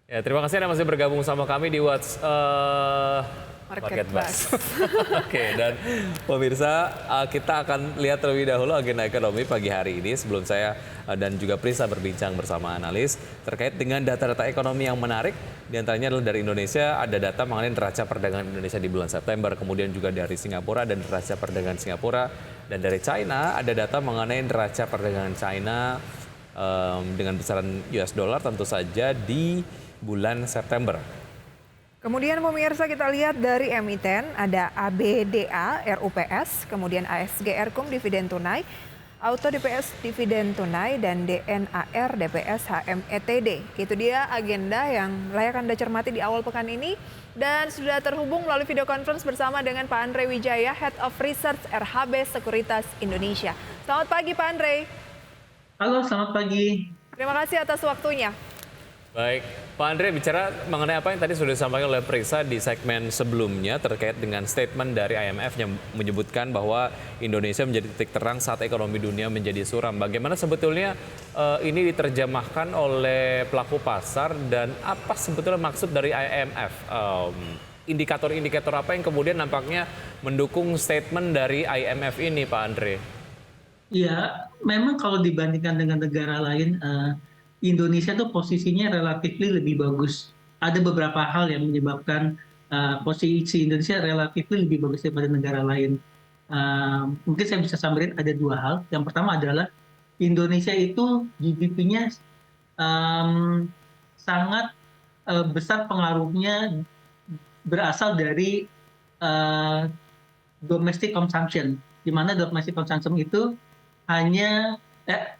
Ya, terima kasih Anda masih bergabung sama kami di Market Buzz. Oke, dan pemirsa, kita akan lihat terlebih dahulu agenda ekonomi pagi hari ini sebelum saya dan juga Prisa berbincang bersama analis terkait dengan data-data ekonomi yang menarik. Di antaranya adalah dari Indonesia, ada data mengenai neraca perdagangan Indonesia di bulan September, kemudian juga dari Singapura dan neraca perdagangan Singapura, dan dari China ada data mengenai neraca perdagangan China dengan besaran US dollar tentu saja di bulan September. Kemudian pemirsa kita lihat dari emiten ada ABDA RUPS, kemudian ASG Erkum dividen tunai, Auto DPS dividen tunai, dan DNAR DPS HMETD. Itu dia agenda yang layak Anda cermati di awal pekan ini. Dan sudah terhubung melalui video conference bersama dengan Pak Andre Wijaya, Head of Research RHB Sekuritas Indonesia. Selamat pagi Pak Andre. Halo, selamat pagi. Terima kasih atas waktunya. Baik, Pak Andre, bicara mengenai apa yang tadi sudah disampaikan oleh Prisa di segmen sebelumnya terkait dengan statement dari IMF yang menyebutkan bahwa Indonesia menjadi titik terang saat ekonomi dunia menjadi suram. Bagaimana sebetulnya ini diterjemahkan oleh pelaku pasar dan apa sebetulnya maksud dari IMF? Indikator-indikator apa yang kemudian nampaknya mendukung statement dari IMF ini, Pak Andre? Ya, memang kalau dibandingkan dengan negara lain, Indonesia tuh posisinya relatif lebih bagus. Ada beberapa hal yang menyebabkan posisi Indonesia relatif lebih bagus daripada negara lain. Mungkin saya bisa samarin ada dua hal. Yang pertama adalah Indonesia itu GDP-nya sangat besar pengaruhnya berasal dari domestic consumption, di mana domestic consumption itu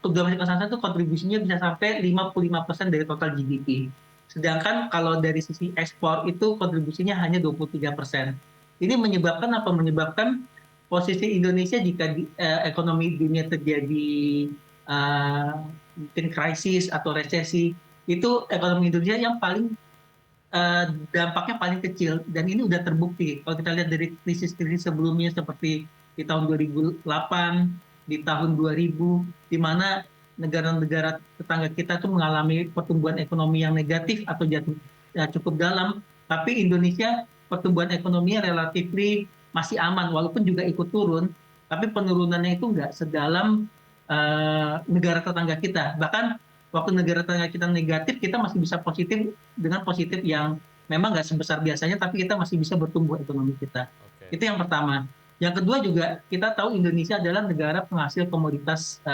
domestic consumption itu kontribusinya bisa sampai 55% dari total GDP. Sedangkan kalau dari sisi ekspor itu kontribusinya hanya 23%. Ini menyebabkan apa? Menyebabkan posisi Indonesia jika ekonomi dunia terjadi mungkin krisis atau resesi, itu ekonomi Indonesia yang paling dampaknya paling kecil, dan ini udah terbukti. Kalau kita lihat dari krisis-krisis sebelumnya seperti di tahun 2008, di tahun 2000, di mana negara-negara tetangga kita tuh mengalami pertumbuhan ekonomi yang negatif atau jatuh cukup dalam, tapi Indonesia pertumbuhan ekonominya relatif masih aman, walaupun juga ikut turun, tapi penurunannya itu nggak sedalam negara tetangga kita. Bahkan waktu negara tetangga kita negatif, kita masih bisa positif dengan positif yang memang nggak sebesar biasanya, tapi kita masih bisa bertumbuh ekonomi kita. Itu yang pertama. Yang kedua juga kita tahu Indonesia adalah negara penghasil komoditas,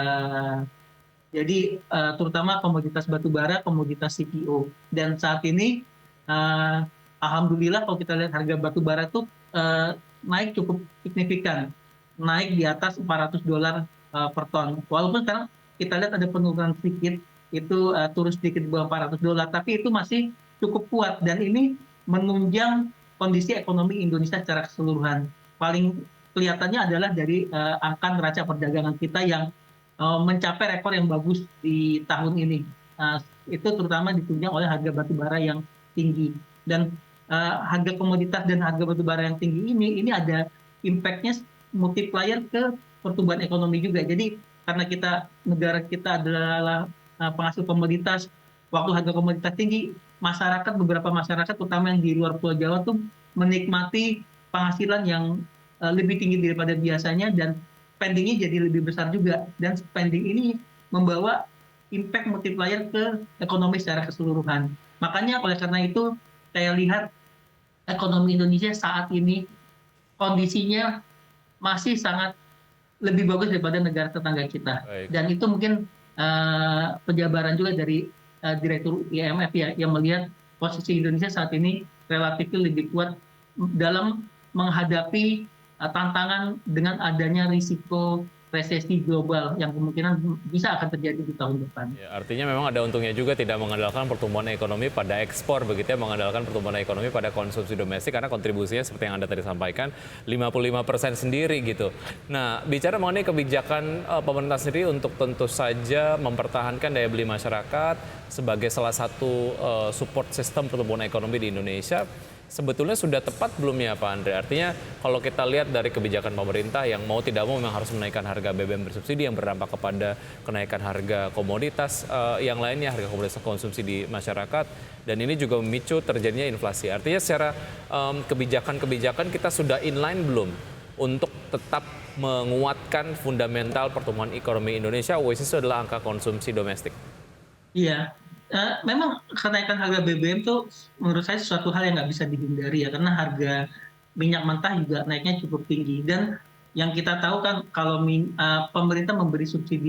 jadi terutama komoditas batubara, komoditas CPO. Dan saat ini alhamdulillah kalau kita lihat harga batubara itu naik cukup signifikan, naik di atas $400 per ton. Walaupun sekarang kita lihat ada penurunan sedikit, itu turun sedikit di bawah $400, tapi itu masih cukup kuat, dan ini menunjang kondisi ekonomi Indonesia secara keseluruhan. Paling kelihatannya adalah dari angka neraca perdagangan kita yang mencapai rekor yang bagus di tahun ini. Itu terutama ditunjang oleh harga batubara yang tinggi. Dan harga komoditas dan harga batubara yang tinggi ini ada impact-nya multiplier ke pertumbuhan ekonomi juga. Jadi karena negara kita adalah penghasil komoditas, waktu harga komoditas tinggi, beberapa masyarakat terutama yang di luar Pulau Jawa tuh menikmati penghasilan yang lebih tinggi daripada biasanya, dan spendingnya jadi lebih besar juga, dan spending ini membawa impact multiplier ke ekonomi secara keseluruhan. Makanya oleh karena itu saya lihat ekonomi Indonesia saat ini kondisinya masih sangat lebih bagus daripada negara tetangga kita. Baik. Dan itu mungkin penjabaran juga dari Direktur IMF ya, yang melihat posisi Indonesia saat ini relatif lebih kuat dalam menghadapi tantangan dengan adanya risiko resesi global yang kemungkinan bisa akan terjadi di tahun depan. Ya, artinya memang ada untungnya juga tidak mengandalkan pertumbuhan ekonomi pada ekspor, begitu ya, mengandalkan pertumbuhan ekonomi pada konsumsi domestik, karena kontribusinya seperti yang Anda tadi sampaikan 55% sendiri gitu. Nah, bicara mengenai kebijakan pemerintah sendiri untuk tentu saja mempertahankan daya beli masyarakat sebagai salah satu support sistem pertumbuhan ekonomi di Indonesia, sebetulnya sudah tepat belum ya Pak Andre? Artinya kalau kita lihat dari kebijakan pemerintah yang mau tidak mau memang harus menaikkan harga harga BBM bersubsidi yang berdampak kepada kenaikan harga komoditas yang lainnya, harga komoditas konsumsi di masyarakat, dan ini juga memicu terjadinya inflasi. Artinya secara kebijakan kita sudah inline belum untuk tetap menguatkan fundamental pertumbuhan ekonomi Indonesia, which is adalah angka konsumsi domestik? Iya, memang kenaikan harga BBM itu menurut saya sesuatu hal yang nggak bisa dihindari ya, karena harga minyak mentah juga naiknya cukup tinggi. Dan yang kita tahu kan kalau pemerintah memberi subsidi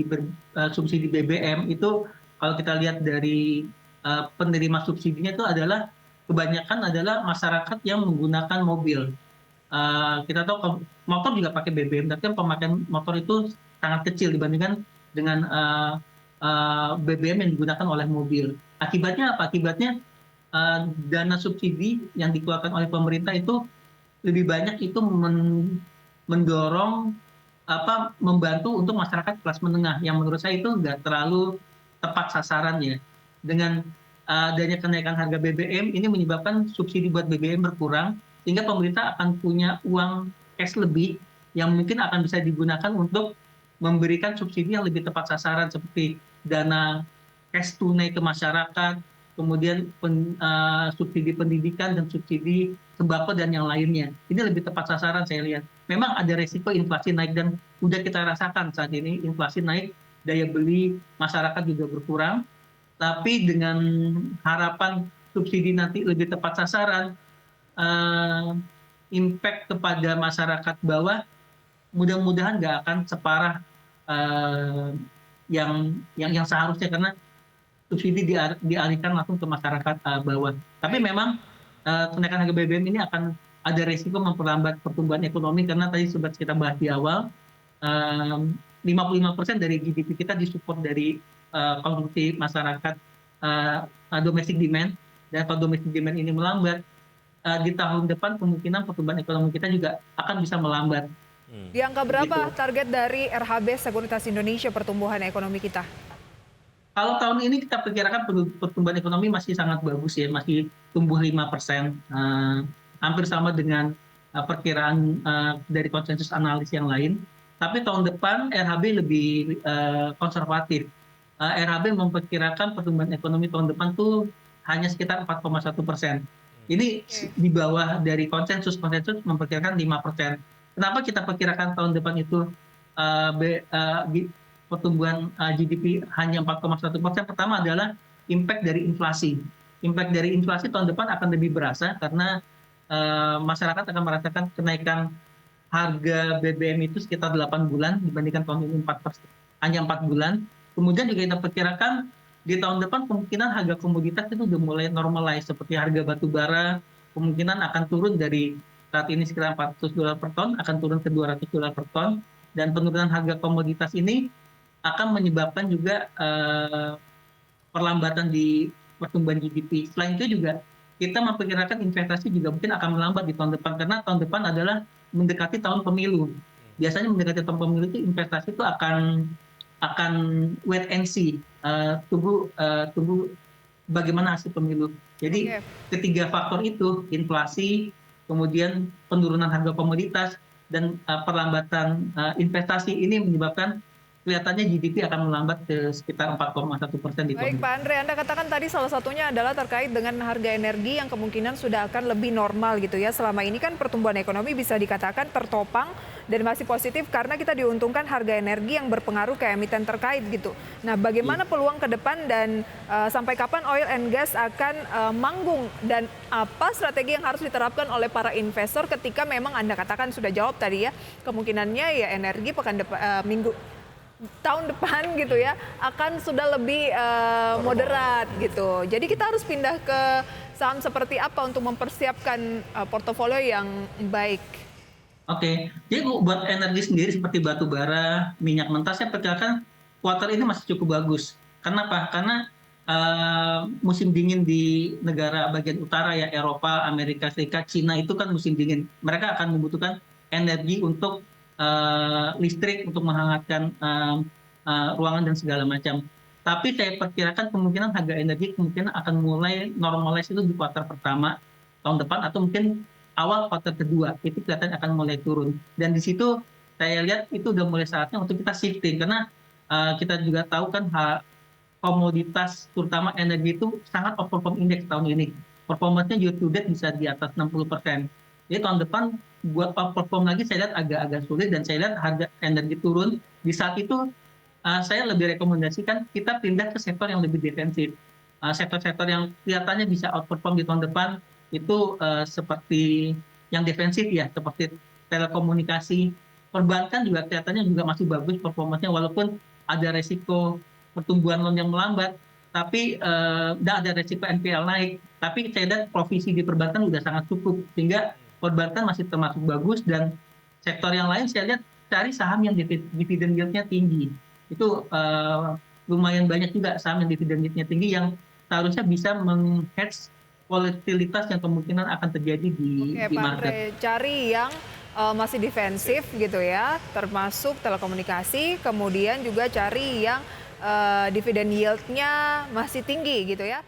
BBM itu, kalau kita lihat dari penerima subsidinya itu adalah kebanyakan adalah masyarakat yang menggunakan mobil. Kita tahu motor juga pakai BBM, tapi kan pemakaian motor itu sangat kecil dibandingkan dengan BBM yang digunakan oleh mobil. Akibatnya apa? Akibatnya dana subsidi yang dikeluarkan oleh pemerintah itu lebih banyak itu mendorong membantu untuk masyarakat kelas menengah, yang menurut saya itu nggak terlalu tepat sasarannya. Dengan adanya kenaikan harga BBM ini menyebabkan subsidi buat BBM berkurang, sehingga pemerintah akan punya uang cash lebih yang mungkin akan bisa digunakan untuk memberikan subsidi yang lebih tepat sasaran, seperti dana cash tunai ke masyarakat, kemudian subsidi pendidikan dan subsidi sembako dan yang lainnya. Ini lebih tepat sasaran saya lihat. Memang ada resiko inflasi naik, dan udah kita rasakan saat ini inflasi naik, daya beli masyarakat juga berkurang. Tapi dengan harapan subsidi nanti lebih tepat sasaran, impact kepada masyarakat bawah mudah-mudahan nggak akan separah yang seharusnya, karena subsidi dialihkan langsung ke masyarakat bawah. Tapi memang kenaikan harga BBM ini akan ada resiko memperlambat pertumbuhan ekonomi, karena tadi sempat kita bahas di awal, 55% dari GDP kita disupport dari konsumsi masyarakat, domestic demand, dan kalau domestic demand ini melambat, di tahun depan kemungkinan pertumbuhan ekonomi kita juga akan bisa melambat. Di angka berapa target dari RHB Sekuritas Indonesia pertumbuhan ekonomi kita? Kalau tahun ini kita perkirakan pertumbuhan ekonomi masih sangat bagus ya, masih tumbuh 5%, hampir sama dengan perkiraan dari konsensus analis yang lain. Tapi tahun depan RHB lebih konservatif. RHB memperkirakan pertumbuhan ekonomi tahun depan tuh hanya sekitar 4,1%. Ini di bawah dari konsensus memperkirakan 5%. Kenapa kita perkirakan tahun depan itu pertumbuhan GDP hanya 4,1%? Pertama adalah impact dari inflasi. Impact dari inflasi tahun depan akan lebih berasa, karena masyarakat akan merasakan kenaikan harga BBM itu sekitar 8 bulan dibandingkan tahun ini hanya 4 bulan. Kemudian juga kita perkirakan di tahun depan kemungkinan harga komoditas itu udah mulai normalize, seperti harga batu bara kemungkinan akan turun dari saat ini sekitar $400 per ton, akan turun ke $200 per ton, dan penurunan harga komoditas ini akan menyebabkan juga perlambatan di pertumbuhan GDP. Selain itu juga kita memperkirakan investasi juga mungkin akan melambat di tahun depan, karena tahun depan adalah mendekati tahun pemilu. Biasanya mendekati tahun pemilu itu investasi itu akan wait and see, tunggu bagaimana hasil pemilu. Jadi ketiga faktor itu, inflasi, kemudian penurunan harga komoditas, dan perlambatan investasi, ini menyebabkan kelihatannya GDP akan melambat ke sekitar 4,1% di tahun ini. Baik Pak Andre, Anda katakan tadi salah satunya adalah terkait dengan harga energi yang kemungkinan sudah akan lebih normal gitu ya. Selama ini kan pertumbuhan ekonomi bisa dikatakan tertopang dan masih positif karena kita diuntungkan harga energi yang berpengaruh ke emiten terkait gitu. Nah, bagaimana peluang ke depan dan sampai kapan oil and gas akan manggung, dan apa strategi yang harus diterapkan oleh para investor ketika memang Anda katakan sudah jawab tadi ya, kemungkinannya ya energi tahun depan gitu ya akan sudah lebih moderat gitu. Jadi kita harus pindah ke saham seperti apa untuk mempersiapkan portofolio yang baik. Oke, jadi buat energi sendiri seperti batu bara, minyak mentah, saya perkirakan kuartal ini masih cukup bagus. Kenapa? Karena musim dingin di negara bagian utara ya, Eropa, Amerika Serikat, Cina itu kan musim dingin. Mereka akan membutuhkan energi untuk listrik, untuk menghangatkan ruangan dan segala macam. Tapi saya perkirakan kemungkinan harga energi kemungkinan akan mulai normalize itu di kuartal pertama tahun depan, atau mungkin awal kuartal kedua itu kelihatan akan mulai turun. Dan di situ saya lihat itu udah mulai saatnya untuk kita shifting karena kita juga tahu kan komoditas terutama energi itu sangat outperform indeks tahun ini. Performanya year to date bisa di atas 60%. Jadi tahun depan buat outperform lagi saya lihat agak-agak sulit dan saya lihat harga energi turun. Di saat itu saya lebih rekomendasikan kita pindah ke sektor yang lebih defensif. Sektor-sektor yang kelihatannya bisa outperform di tahun depan itu seperti yang defensif ya, seperti telekomunikasi. Perbankan juga kelihatannya juga masih bagus performanya walaupun ada resiko pertumbuhan loan yang melambat, tapi tidak ada resiko NPL naik. Tapi saya lihat provisi di perbankan sudah sangat cukup, sehingga perbankan masih termasuk bagus dan sektor yang lain saya lihat cari saham yang dividen yield-nya tinggi. Itu lumayan banyak juga saham yang dividen yield-nya tinggi yang seharusnya bisa meng-hedge volatilitas yang kemungkinan akan terjadi di Oke, Pak market. Andre, cari yang masih defensif gitu ya, termasuk telekomunikasi, kemudian juga cari yang dividen yield-nya masih tinggi gitu ya.